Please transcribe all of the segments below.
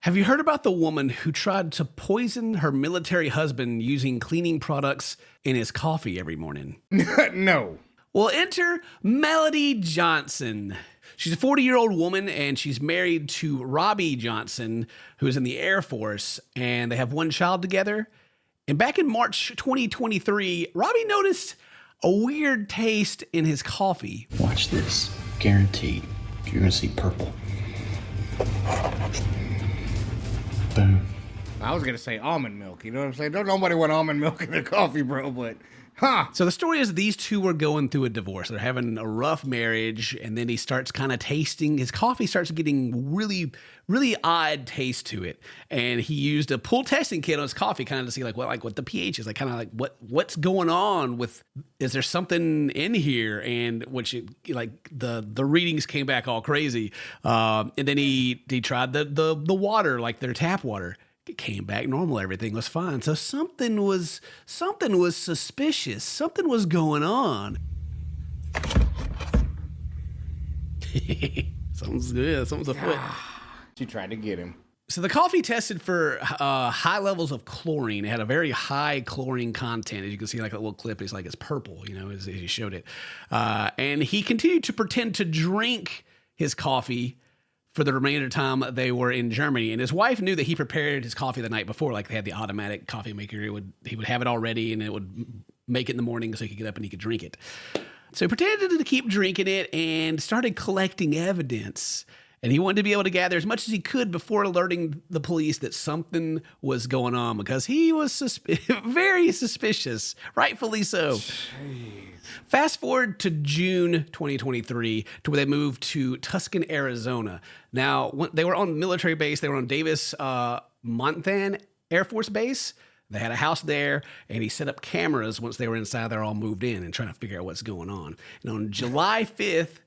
Have you heard about the woman who tried to poison her military husband using cleaning products in his coffee every morning? No. Well, enter Melody Johnson. She's a 40-year-old woman, and she's married to Robbie Johnson, who is in the Air Force, and they have one child together. And back in March 2023, Robbie noticed a weird taste in his coffee. Watch this. Guaranteed. You're going to see purple. Boom. I was going to say almond milk. You know what I'm saying? Don't nobody want almond milk in their coffee, bro, but... So the story is these two were going through a divorce. They're having a rough marriage, and then he starts kind of tasting. His coffee starts getting really, really odd taste to it. And he used a pool testing kit on his coffee, kind of to see what the pH is, what's going on with. Is there something in here? And the readings came back all crazy. And then he tried the water, like their tap water. It came back normal. Everything was fine. So something was suspicious. Something was going on. Something's good. Something's afoot. She tried to get him. So the coffee tested for high levels of chlorine. It had a very high chlorine content. As you can see, like a little clip, it's purple, as he showed it. And he continued to pretend to drink his coffee for the remainder of the time they were in Germany. And his wife knew that he prepared his coffee the night before. Like, they had the automatic coffee maker. He would have it all ready, and it would make it in the morning so he could get up and he could drink it. So he pretended to keep drinking it and started collecting evidence. And he wanted to be able to gather as much as he could before alerting the police that something was going on, because he was very suspicious, rightfully so. Jeez. Fast forward to June 2023 to where they moved to Tucson, Arizona. Now, when they were on military base. They were on Davis Monthan Air Force Base. They had a house there, and he set up cameras once they were inside. They're all moved in and trying to figure out what's going on. And on July 5th,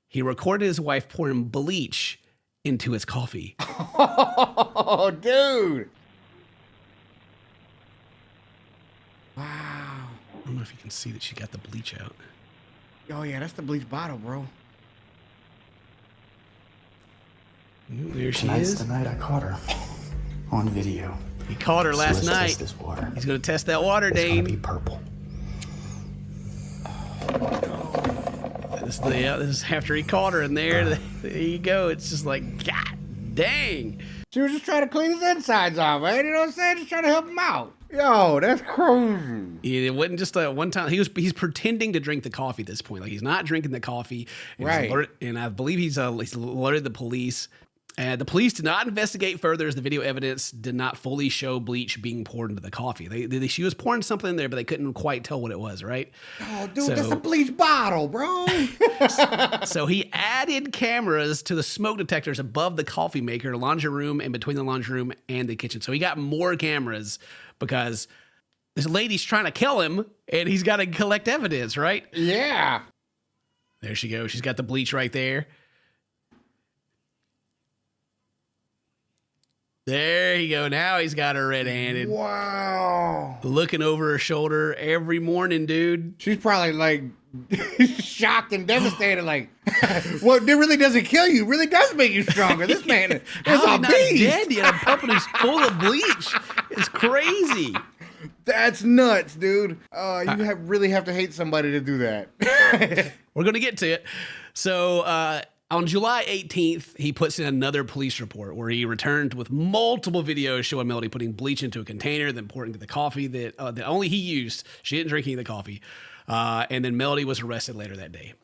he recorded his wife pouring bleach into his coffee. Oh, dude. Wow. I don't know if you can see that she got the bleach out. Oh, yeah, that's the bleach bottle, bro. There she Tonight's is. the night I caught her. On video. He caught her last So let's night. test this water. He's going to test that water, It's Dane. gonna be purple. This is after he caught her, and there you go. It's just like, God dang. She was just trying to clean his insides off, man. You know what I'm saying? Just trying to help him out. Yo, that's crazy. It wasn't just one time. He's pretending to drink the coffee at this point. Like, he's not drinking the coffee. Right. And I believe he's alerted the police. The police did not investigate further, as the video evidence did not fully show bleach being poured into the coffee. She was pouring something in there, but they couldn't quite tell what it was, right? Oh, dude, that's a bleach bottle, bro. So he added cameras to the smoke detectors above the coffee maker, laundry room, and between the laundry room and the kitchen. So he got more cameras because this lady's trying to kill him, and he's got to collect evidence, right? Yeah. There she goes. She's got the bleach right there. There you go. Now he's got her red-handed. Wow. Looking over her shoulder every morning, dude. She's probably like shocked and devastated. Like, well, it really doesn't kill you. It really does make you stronger. This man is How's he a not beast. dead yet? I'm pumping him full of bleach. It's crazy. That's nuts, dude. Really have to hate somebody to do that. We're going to get to it. So, on July 18th, he puts in another police report where he returned with multiple videos showing Melody putting bleach into a container, then pouring into the coffee that only he used. She didn't drink any of the coffee. And then Melody was arrested later that day.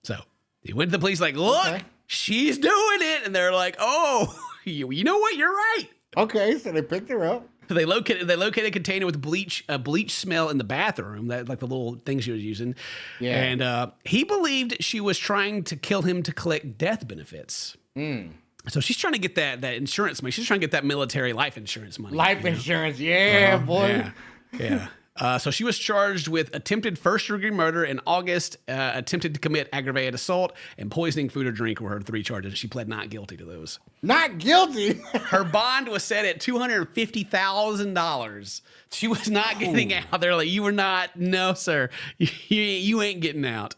So he went to the police like, look, Okay. She's doing it. And they're like, oh, you know what? You're right. Okay, so they picked her up. So they located a container with a bleach smell in the bathroom, that like the little thing she was using. Yeah. And he believed she was trying to kill him to collect death benefits. So she's trying to get that insurance money. She's trying to get that military life insurance money. Life insurance, yeah, boy. Yeah. So she was charged with attempted first-degree murder in August, attempted to commit aggravated assault, and poisoning food or drink were her 3 charges. She pled not guilty to those. Not guilty. Her bond was set at $250,000. She was not getting out. They're like, you were not. No, sir. You ain't getting out.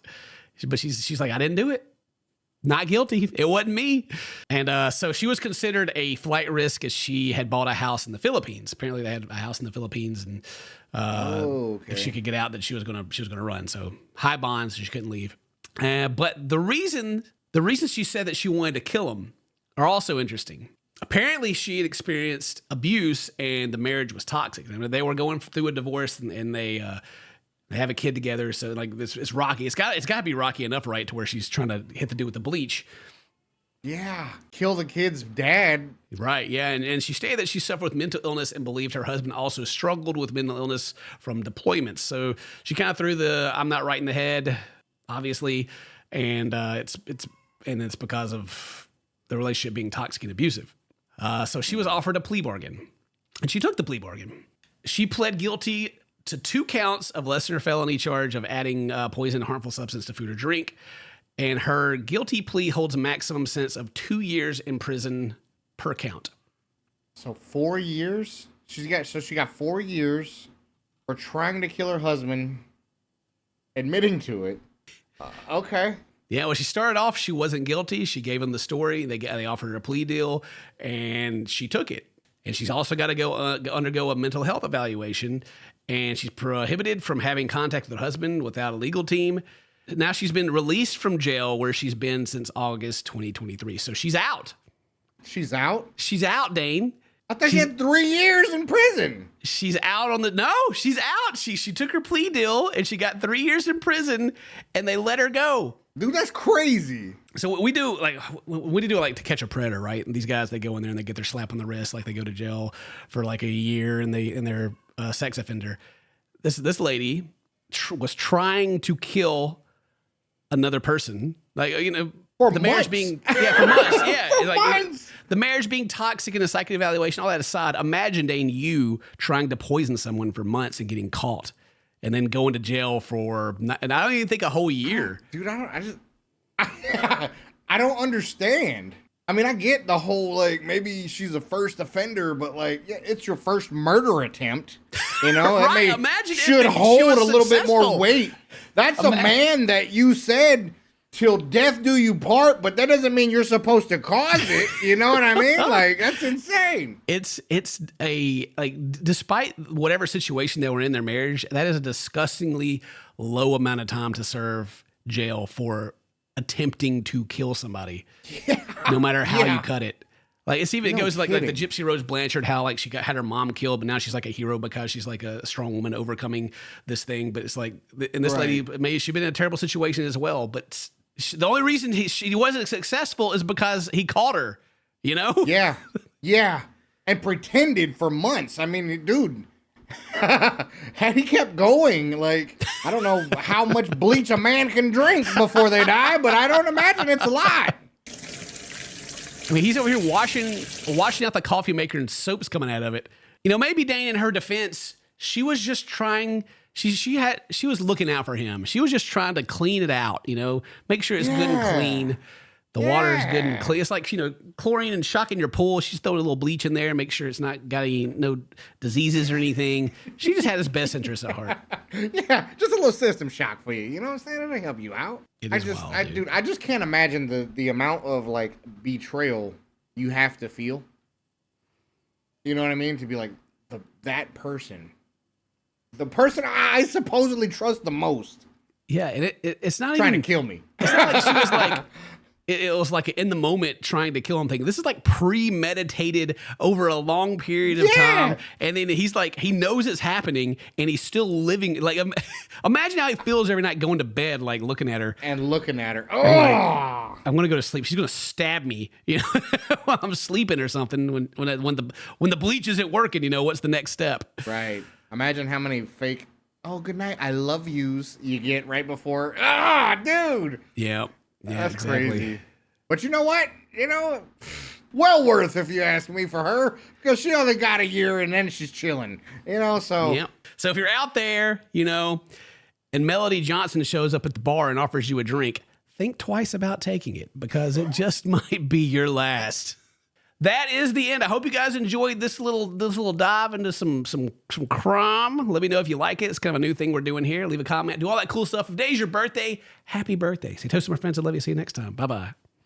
But she's like, I didn't do it. not guilty. It wasn't me. And so she was considered a flight risk as she had bought a house in the Philippines. Apparently they had a house in the Philippines, and if she could get out, then she was gonna run. So high bonds, so she couldn't leave. But the reasons she said that she wanted to kill him are also interesting. Apparently she had experienced abuse and the marriage was toxic. I mean, they were going through a divorce, and they have a kid together. So like this, it's rocky. It's got to be rocky enough, right, to where she's trying to hit the dude with the bleach. Yeah, kill the kid's dad. Right, yeah, and she stated that she suffered with mental illness and believed her husband also struggled with mental illness from deployments. So she kind of threw the "I'm not right in the head," obviously, and it's because of the relationship being toxic and abusive. So she was offered a plea bargain, and she took the plea bargain. She pled guilty to 2 counts of lesser felony charge of adding poison and harmful substance to food or drink. And her guilty plea holds a maximum sentence of 2 years in prison per count. So 4 years? She got 4 years for trying to kill her husband, admitting to it. Okay. Yeah, well, she started off, she wasn't guilty. She gave them the story. They offered her a plea deal, and she took it. And she's also got to go undergo a mental health evaluation, and she's prohibited from having contact with her husband without a legal team. Now she's been released from jail where she's been since August 2023. So she's out. She's out? She's out, Dane. I thought she had 3 years in prison. She's out on the... No, she's out. She took her plea deal, and she got 3 years in prison, and they let her go. Dude, that's crazy. So what we do, like, To Catch a Predator, right? And these guys, they go in there and they get their slap on the wrist, like they go to jail for like a year, and they're a sex offender. This lady was trying to kill another person, like, for the months. marriage being for months, yeah, For months. The marriage being toxic and a psych evaluation, all that aside, imagine, Dane, you trying to poison someone for months and getting caught, and then going to jail for, and I don't even think a whole year. Dude, I don't understand. I mean, I get the whole, like, maybe she's a first offender, but, like, yeah, it's your first murder attempt. Right, That imagine should if she hold was a little bit more successful. weight. That's a man that you said, till death do you part, but that doesn't mean you're supposed to cause it. You know what I mean? Like, that's insane. It's despite whatever situation they were in their marriage, that is a disgustingly low amount of time to serve jail for attempting to kill somebody. Yeah. No matter how you cut it. Like, it's even, it goes like the Gypsy Rose Blanchard, how like she had her mom killed, but now she's like a hero because she's like a strong woman overcoming this thing. But it's like, and this lady, maybe she's been in a terrible situation as well. But the only reason she wasn't successful is because he caught her, Yeah. Yeah. And pretended for months. I mean, dude, had he kept going, like, I don't know how much bleach a man can drink before they die, but I don't imagine it's a lot. I mean, he's over here washing out the coffee maker and soap's coming out of it. Maybe Dane, in her defense, she was just trying. She was looking out for him. She was just trying to clean it out. Make sure it's good and clean. The water is good and clean. It's like, chlorine and shock in your pool. She's throwing a little bleach in there, make sure it's not got no diseases or anything. She just had his best interest at heart. Yeah, just a little system shock for you. You know what I'm saying? It'll help you out. It is wild, dude. I just can't imagine the amount of, like, betrayal you have to feel. You know what I mean? To be like, that person. The person I supposedly trust the most. Yeah, and it's not trying even to kill me. It's not like she was like, it was like in the moment trying to kill him thing. This is like premeditated over a long period of time. And then he's like, he knows it's happening and he's still living. Like, imagine how he feels every night going to bed, like looking at her. And looking at her. Oh, like, I'm going to go to sleep. She's going to stab me, while I'm sleeping or something. When the bleach isn't working, what's the next step? Right. Imagine how many fake, oh, good night, I love yous you get right before. Ah, dude. Yeah. That's exactly. crazy. But you know what? Well worth, if you ask me, for her, because she only got a year and then she's chilling. So. Yeah. So if you're out there, and Melody Johnson shows up at the bar and offers you a drink, think twice about taking it because it just might be your last. That is the end. I hope you guys enjoyed this little dive into some crime. Let me know if you like it. It's kind of a new thing we're doing here. Leave a comment. Do all that cool stuff. If today's your birthday, happy birthday. Say toast to my friends. I love you. See you next time. Bye-bye.